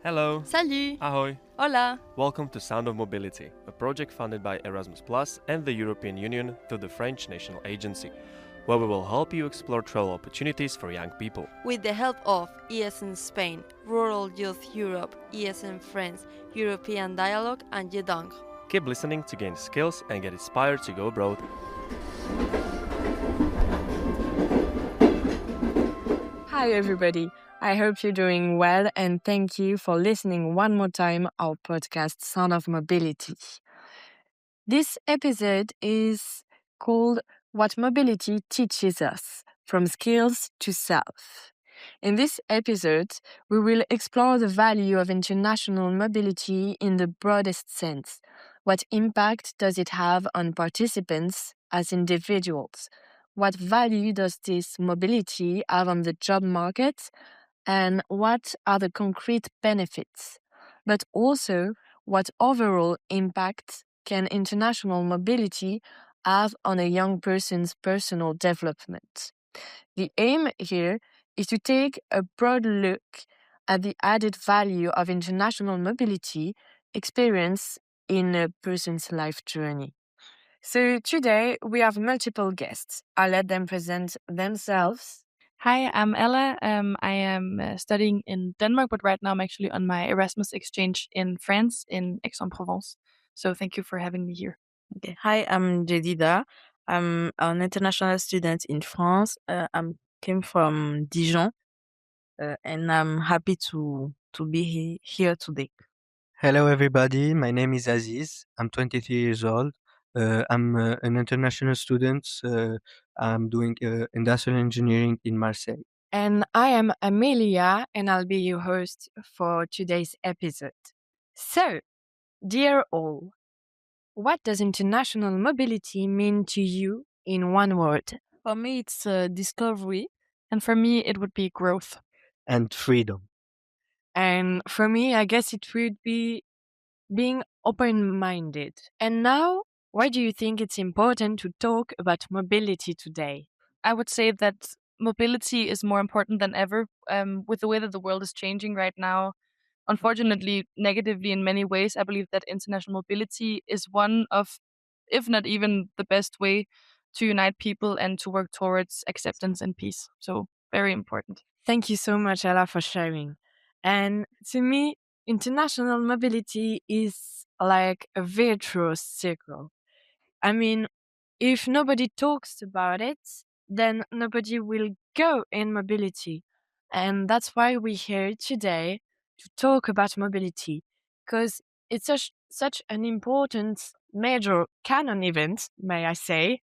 Hello. Salut. Ahoy. Hola. Welcome to Sound of Mobility, a project funded by Erasmus Plus and the European Union through the French National Agency, where we will help you explore travel opportunities for young people. With the help of ESN Spain, Rural Youth Europe, ESN France, European Dialogue and Jedang. Keep listening to gain skills and get inspired to go abroad. Hi everybody, I hope you're doing well and thank you for listening one more time our podcast Sound of Mobility. This episode is called What Mobility Teaches Us, From Skills to Self. In this episode, we will explore the value of international mobility in the broadest sense. What impact does it have on participants as individuals? What value does this mobility have on the job market? And what are the concrete benefits? But also, what overall impact can international mobility have on a young person's personal development? The aim here is to take a broad look at the added value of international mobility experience in a person's life journey. So today we have multiple guests. I'll let them present themselves. Hi, I'm Ella. I am studying in Denmark, but right now I'm actually on my Erasmus exchange in France, in Aix-en-Provence. So thank you for having me here. Okay. Hi, I'm Jedida. I'm an international student in France. Came from Dijon, and I'm happy to be here today. Hello, everybody. My name is Aziz. I'm 23 years old. I'm an international student. I'm doing industrial engineering in Marseille. And I am Amelia, and I'll be your host for today's episode. So, dear all, what does international mobility mean to you in one word? For me, it's discovery. And for me, it would be growth. And freedom. And for me, I guess it would be being open-minded. And now, why do you think it's important to talk about mobility today? I would say that mobility is more important than ever with the way that the world is changing right now. Unfortunately, negatively in many ways, I believe that international mobility is one of, if not even the best way to unite people and to work towards acceptance and peace. So very important. Thank you so much, Ella, for sharing. And to me, international mobility is like a virtuous circle. I mean, if nobody talks about it, then nobody will go in mobility. And that's why we're here today to talk about mobility, because it's such an important major canon event, may I say,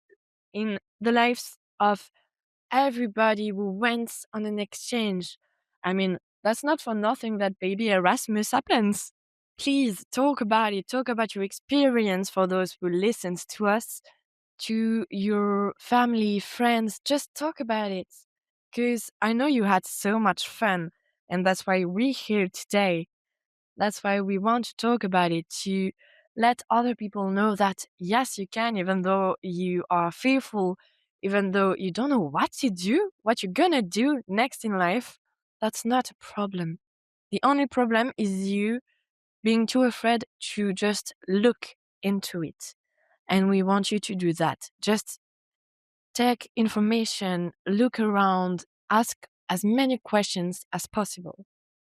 in the lives of everybody who went on an exchange. I mean, that's not for nothing that baby Erasmus happens. Please talk about it. Talk about your experience for those who listens to us, to your family, friends. Just talk about it. Because I know you had so much fun. And that's why we're here today. That's why we want to talk about it, to let other people know that, yes, you can, even though you are fearful, even though you don't know what to do, what you're gonna do next in life. That's not a problem. The only problem is you being too afraid to just look into it. And we want you to do that. Just take information, look around, ask as many questions as possible,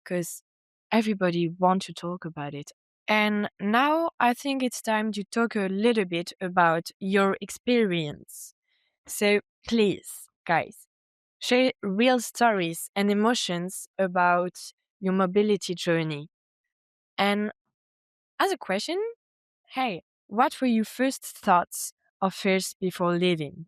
because everybody wants to talk about it. And now I think it's time to talk a little bit about your experience. So please, guys, share real stories and emotions about your mobility journey. And as a question, hey, what were your first thoughts or fears before leaving?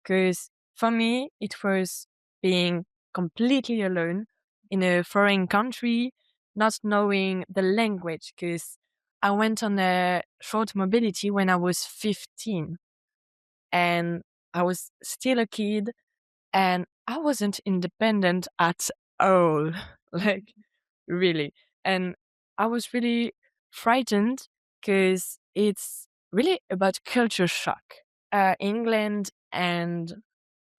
Because for me, it was being completely alone in a foreign country, not knowing the language, because I went on a short mobility when I was 15 and I was still a kid and I wasn't independent at all, like really. And I was really frightened because it's really about culture shock. England and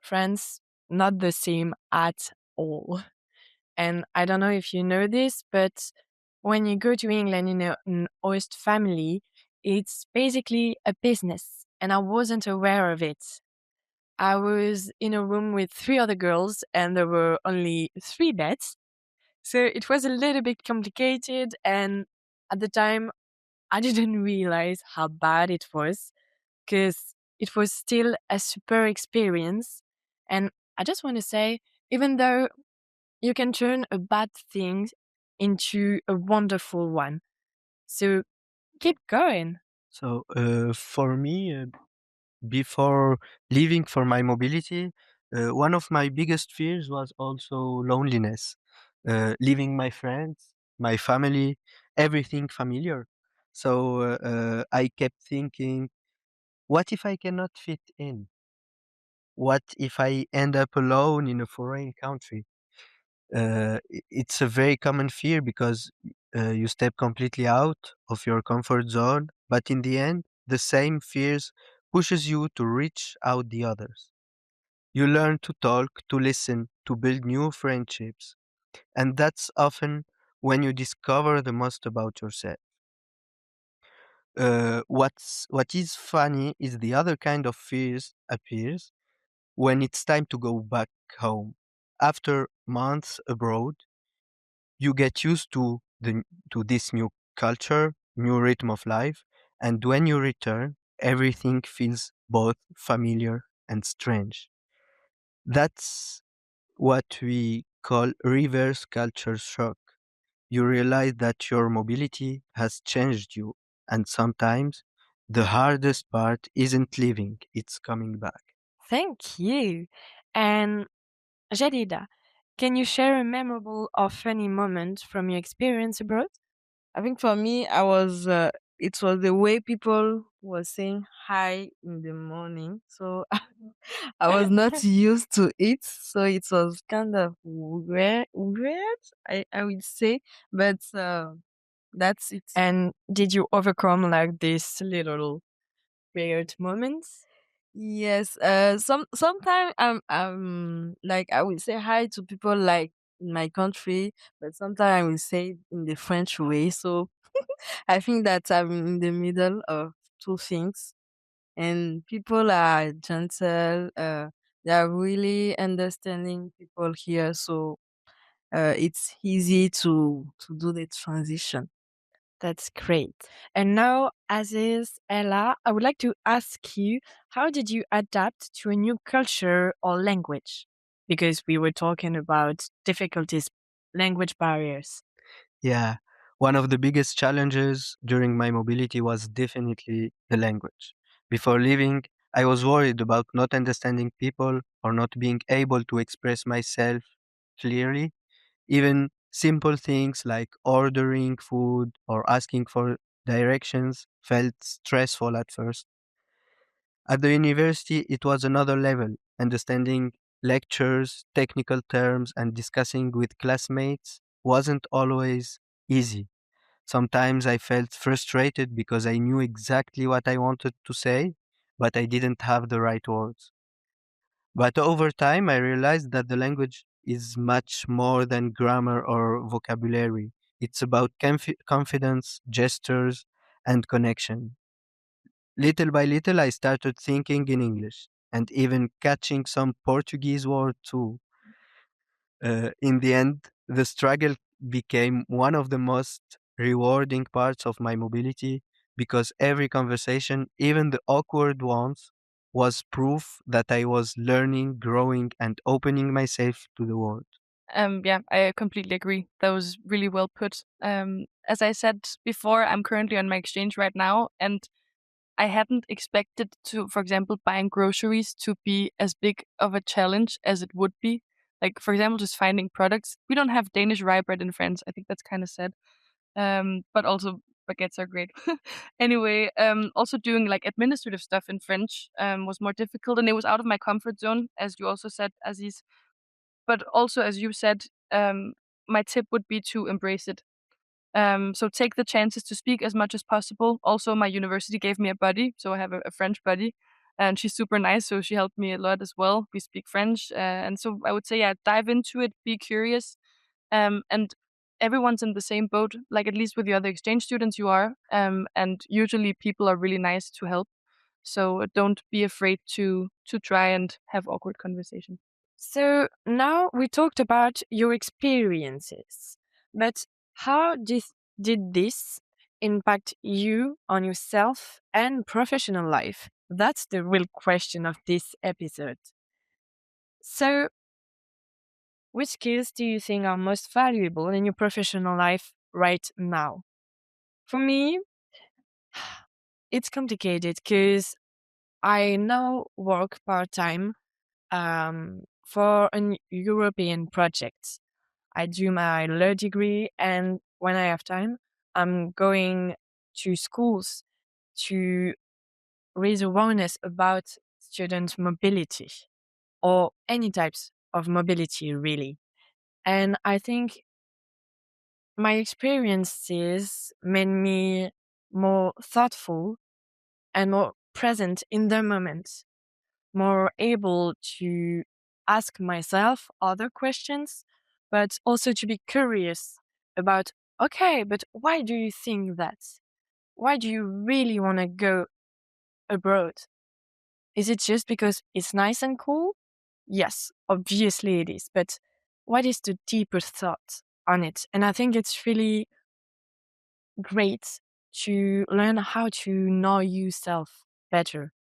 France, not the same at all. And I don't know if you know this, but when you go to England in an host family, it's basically a business, and I wasn't aware of it. I was in a room with three other girls, and there were only three beds. So it was a little bit complicated, and at the time, I didn't realize how bad it was because it was still a super experience. And I just want to say, even though you can turn a bad thing into a wonderful one, so keep going. So for me, before leaving for my mobility, one of my biggest fears was also loneliness, leaving my friends, my family, everything familiar. So I kept thinking, what if I cannot fit in? What if I end up alone in a foreign country? It's a very common fear because you step completely out of your comfort zone, but in the end, the same fears pushes you to reach out the others. You learn to talk, to listen, to build new friendships, and that's often when you discover the most about yourself. What is funny is the other kind of fears appears when it's time to go back home. After months abroad, you get used to this new culture, new rhythm of life, and when you return, everything feels both familiar and strange. That's what we call reverse culture shock. You realize that your mobility has changed you, and sometimes the hardest part isn't leaving, it's coming back. Thank you. And Jadida, can you share a memorable or funny moment from your experience abroad? I think for me, it was the way people were saying hi in the morning. So I was not used to it. So it was kind of weird, I would say. But that's it. And did you overcome like this little weird moments? Yes. Sometimes I'm like I will say hi to people like in my country, but sometimes I will say it in the French way. So I think that I'm in the middle of two things, and people are gentle. They are really understanding people here, so it's easy to do the transition. That's great. And now, Aziz, Ella, I would like to ask you, how did you adapt to a new culture or language? Because we were talking about difficulties, language barriers. Yeah, one of the biggest challenges during my mobility was definitely the language. Before leaving, I was worried about not understanding people or not being able to express myself clearly. Even simple things like ordering food or asking for directions felt stressful at first. At the university, it was another level. Understanding lectures, technical terms, and discussing with classmates wasn't always easy. Sometimes I felt frustrated because I knew exactly what I wanted to say, but I didn't have the right words. But over time, I realized that the language is much more than grammar or vocabulary. It's about confidence, gestures, and connection. Little by little, I started thinking in English and even catching some Portuguese word too. In the end, the struggle became one of the most rewarding parts of my mobility because every conversation, even the awkward ones, was proof that I was learning, growing, and opening myself to the world. Yeah, I completely agree. That was really well put. As I said before, I'm currently on my exchange right now, and I hadn't expected to, for example, buying groceries to be as big of a challenge as it would be. Like, for example, just finding products. We don't have Danish rye bread in France. I think that's kind of sad. But also baguettes are great. Anyway, also doing like administrative stuff in French was more difficult, and it was out of my comfort zone, as you also said, Aziz. But also, as you said, my tip would be to embrace it. So take the chances to speak as much as possible. Also, my university gave me a buddy, so I have a French buddy, and she's super nice. So she helped me a lot as well. We speak French, and so I would say, yeah, dive into it, be curious, and everyone's in the same boat. Like, at least with the other exchange students you are, and usually people are really nice to help. So don't be afraid to try and have awkward conversation. So now we talked about your experiences, but how did this impact you on yourself and professional life? That's the real question of this episode. So, which skills do you think are most valuable in your professional life right now? For me, it's complicated because I now work part-time for a European project. I do my law degree, and when I have time, I'm going to schools to raise awareness about student mobility or any types of mobility, really. And I think my experiences made me more thoughtful and more present in the moment, more able to ask myself other questions, but also to be curious about, okay, but why do you think that? Why do you really want to go abroad? Is it just because it's nice and cool? Yes, obviously it is, but what is the deeper thought on it? And I think it's really great to learn how to know yourself better.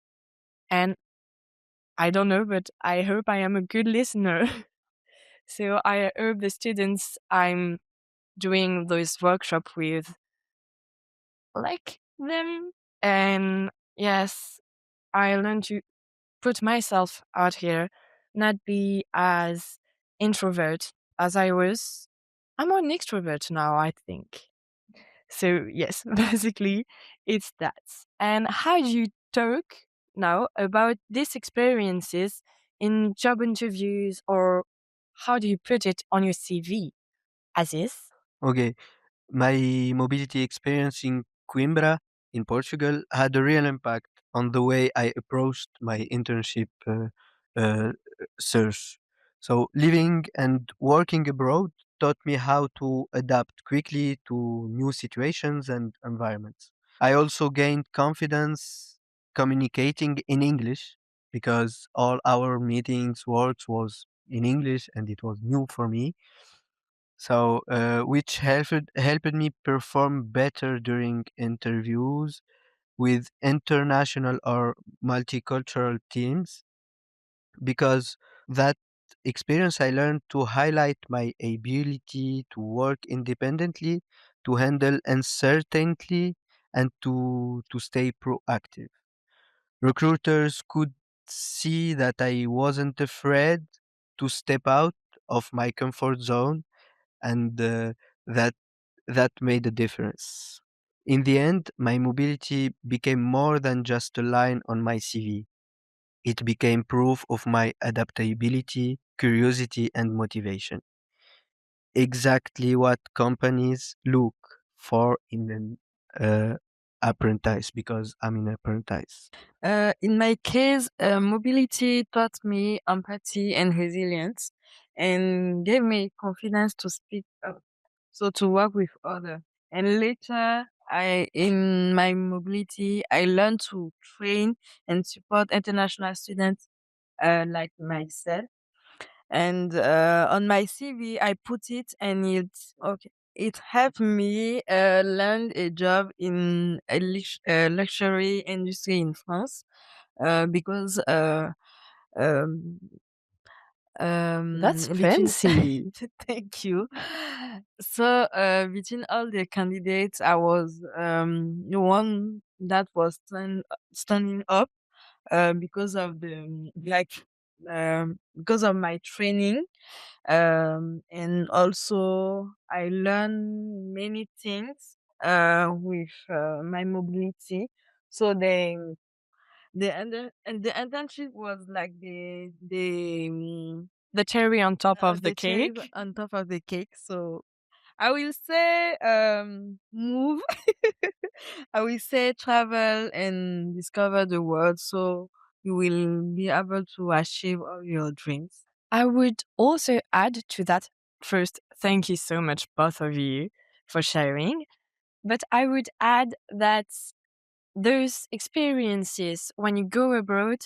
And I don't know, but I hope I am a good listener. So I hope the students I'm doing those workshop with like them. And yes, I learned to put myself out here, not be as introvert as I was. I'm more an extrovert now, I think. So yes, basically it's that. And how do you talk now about these experiences in job interviews, or how do you put it on your CV, Aziz? Okay, my mobility experience in Coimbra, in Portugal, had a real impact on the way I approached my internship uh, search. So, living and working abroad taught me how to adapt quickly to new situations and environments. I also gained confidence communicating in English because all our meetings, works was in English and it was new for me. So, which helped me perform better during interviews with international or multicultural teams, because that experience I learned to highlight my ability to work independently, to handle uncertainty, and to stay proactive. Recruiters could see that I wasn't afraid to step out of my comfort zone, and that that made a difference. In the end, my mobility became more than just a line on my CV. It became proof of my adaptability, curiosity, and motivation. Exactly what companies look for in an apprentice, because I'm an apprentice. In my case, mobility taught me empathy and resilience and gave me confidence to speak up, so to work with others. And later, in my mobility, I learned to train and support international students like myself. And on my CV, I put it, and it helped me land a job in a luxury industry in France because um, That's between fancy. thank you. So between all the candidates, I was the one that was standing up because of the because of my training, and also I learned many things with my mobility. So the internship was like The cherry on top of the the cherry cake. on top of the cake. So I will say move. I will say travel and discover the world, so you will be able to achieve all your dreams. I would also add to that first, thank you so much, both of you, for sharing. But I would add that those experiences, when you go abroad,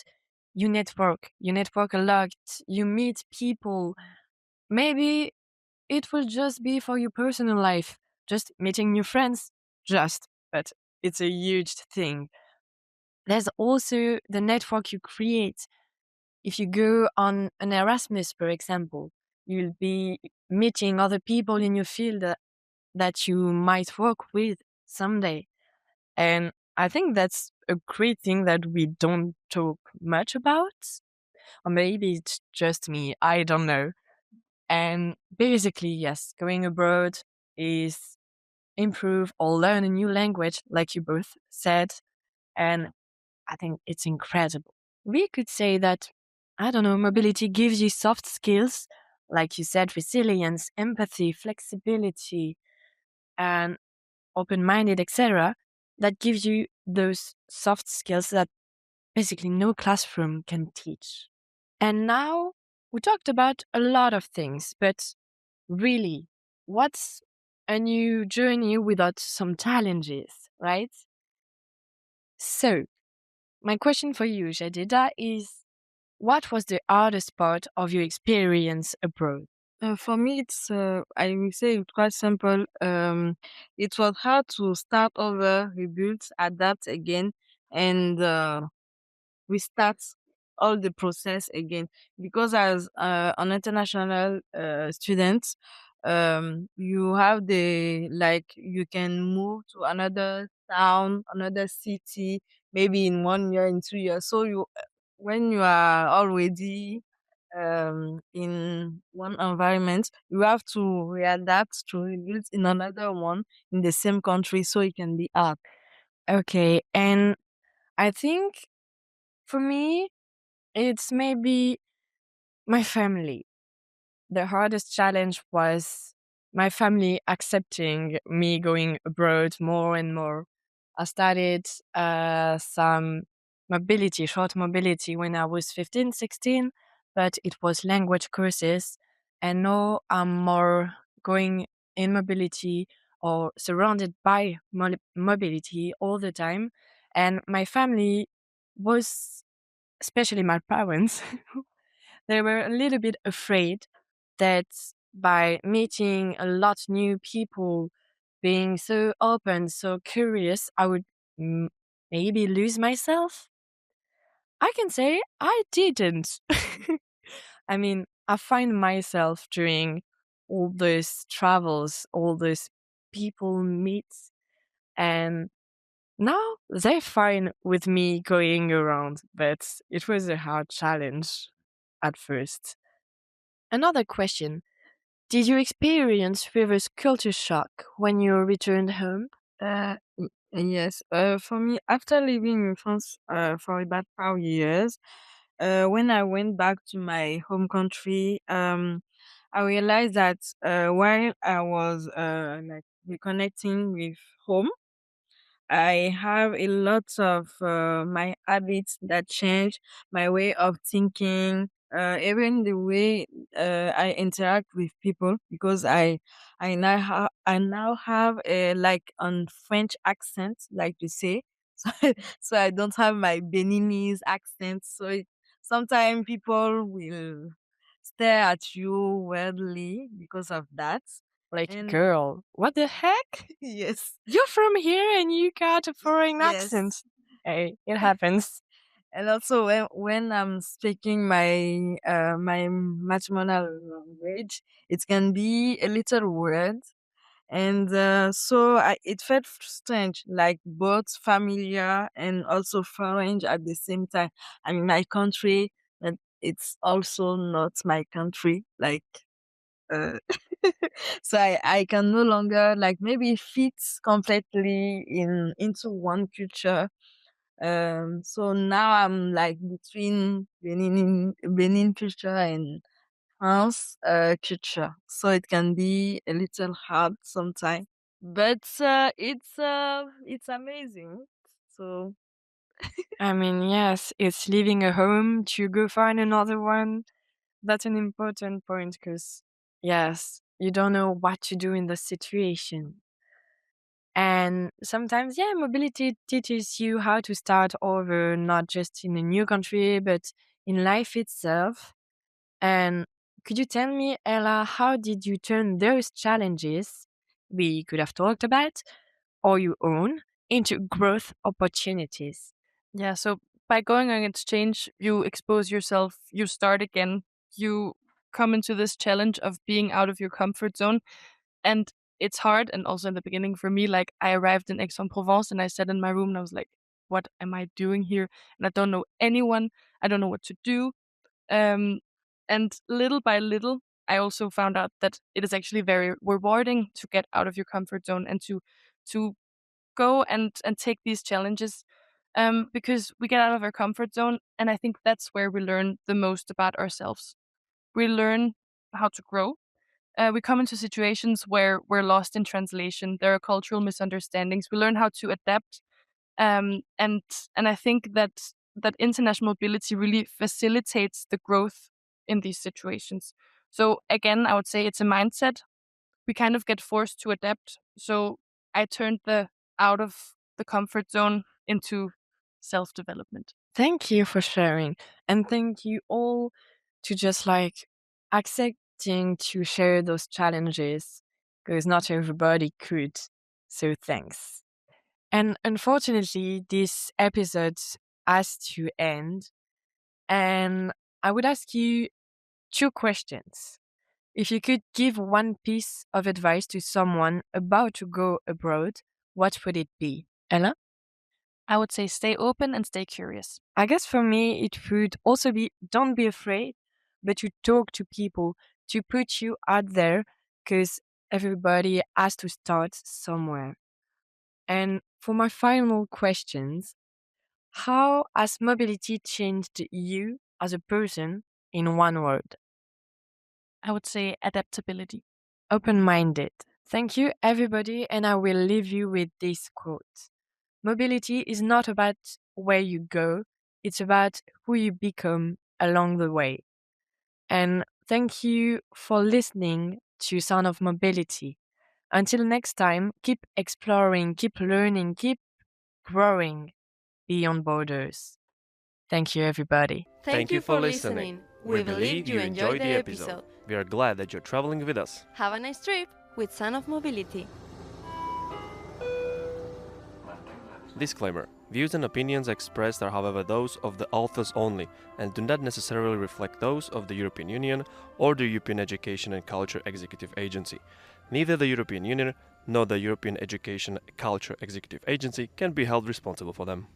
you network. You network a lot. You meet people. Maybe it will just be for your personal life, just meeting new friends, but it's a huge thing. There's also the network you create. If you go on an Erasmus, for example, you'll be meeting other people in your field that you might work with someday. And I think that's a great thing that we don't talk much about. Or maybe it's just me, I don't know. And basically, yes, going abroad is improve or learn a new language, like you both said. And I think it's incredible. We could say that, I don't know, mobility gives you soft skills, like you said, resilience, empathy, flexibility, and open-minded, etc. That gives you those soft skills that basically no classroom can teach. And now we talked about a lot of things, but really, what's a new journey without some challenges, right? So, my question for you, Jadida, is what was the hardest part of your experience abroad? For me, I will say it's quite simple. It was hard to start over, rebuild, adapt again, and restart all the process again. Because as an international student, you have you can move to another town, another city, maybe in 1 year, in 2 years. So when you are already in one environment, you have to readapt to rebuild in another one in the same country, so it can be hard. Okay, and I think for me, it's maybe my family. The hardest challenge was my family accepting me going abroad more and more. I started some short mobility when I was 15, 16, but it was language courses. And now I'm more going in mobility or surrounded by mobility all the time. And my family was, especially my parents, they were a little bit afraid that by meeting a lot new people, being so open, so curious, I would maybe lose myself. I can say I didn't. I mean, I find myself during all those travels, all those people meets, and now they're fine with me going around, but it was a hard challenge at first. Another question. Did you experience reverse culture shock when you returned home? Yes. For me, after living in France for about 5 years, when I went back to my home country, I realized that while I was reconnecting with home, I have a lot of my habits that change, my way of thinking, even the way I interact with people, because I now have a like on French accent, like you say, so so I don't have my Beninese accent. Sometimes people will stare at you weirdly because of that. Like, And girl, what the heck? yes, You're from here and you got a foreign accent. yes. Hey, it happens. And also when I'm speaking my maternal language, it can be a little weird. And it felt strange, like both familiar and also foreign at the same time. I mean, my country, but it's also not my country. Uh, I can no longer like maybe fit completely into one culture. So now I'm like between Benin culture and France culture. So it can be a little hard sometimes, but it's amazing. So I mean, yes, it's leaving a home to go find another one. That's an important point because, yes, you don't know what to do in the situation. And sometimes, yeah, mobility teaches you how to start over, not just in a new country, but in life itself. And could you tell me, Ella, how did you turn those challenges we could have talked about, or your own, into growth opportunities? Yeah, so by going on exchange, you expose yourself, you start again, you come into this challenge of being out of your comfort zone. And it's hard. And also in the beginning for me, like I arrived in Aix-en-Provence and I sat in my room and I was like, what am I doing here? And I don't know anyone. I don't know what to do. Um, and little by little, I also found out that it is actually very rewarding to get out of your comfort zone and to go and take these challenges, because we get out of our comfort zone, and I think that's where we learn the most about ourselves. We learn how to grow. We come into situations where we're lost in translation. There are cultural misunderstandings. We learn how to adapt, and I think that international mobility really facilitates the growth in these situations. So again, I would say it's a mindset. We kind of get forced to adapt. So I turned the out of the comfort zone into self-development. Thank you for sharing. And thank you all to just like accepting to share those challenges because not everybody could. So thanks. And unfortunately, this episode has to end. And I would ask you two questions. If you could give one piece of advice to someone about to go abroad, what would it be? Ella? I would say stay open and stay curious. I guess for me, it would also be don't be afraid, but to talk to people, to put you out there, because everybody has to start somewhere. And for my final questions, how has mobility changed you as a person in one word? I would say adaptability. Open minded. Thank you, everybody, and I will leave you with this quote. Mobility is not about where you go, it's about who you become along the way. And thank you for listening to Sound of Mobility. Until next time, keep exploring, keep learning, keep growing beyond borders. Thank you, everybody. Thank you for listening. We believe you enjoyed the episode. We are glad that you're traveling with us. Have a nice trip with Sound of Mobility. Disclaimer. Views and opinions expressed are however those of the authors only and do not necessarily reflect those of the European Union or the European Education and Culture Executive Agency. Neither the European Union nor the European Education and Culture Executive Agency can be held responsible for them.